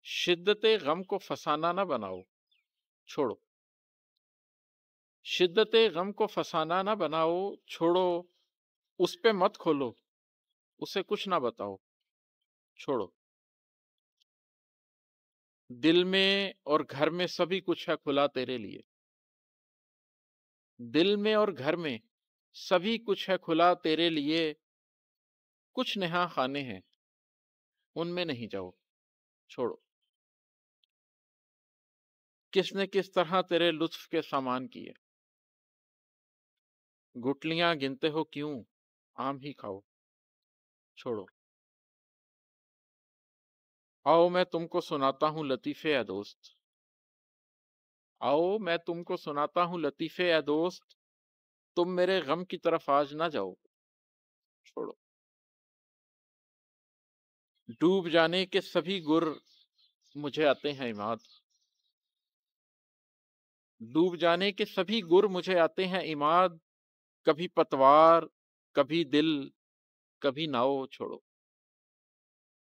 शिद्दत गम को फसाना ना बनाओ, छोड़ो। शिद्दत गम को फसाना ना बनाओ, छोड़ो। उस पे मत खोलो, उसे कुछ ना बताओ, छोड़ो। दिल में और घर में सभी कुछ है खुला तेरे लिए। दिल में और घर में सभी कुछ है खुला तेरे लिए। कुछ नेहा खाने हैं, उनमें नहीं जाओ, छोड़ो। किसने किस तरह तेरे लुत्फ के सामान किए। गुटलियां गिनते हो क्यों, आम ही खाओ, छोड़ो। आओ मैं तुमको सुनाता हूँ लतीफ़े या दोस्त। आओ मैं तुमको सुनाता हूँ लतीफ़े या दोस्त। तुम मेरे गम की तरफ आज ना जाओ, छोड़ो। डूब जाने के सभी गुर मुझे आते हैं इमाद। डूब जाने के सभी गुर मुझे आते हैं इमाद। कभी पतवार, कभी दिल, कभी नाव, छोड़ो।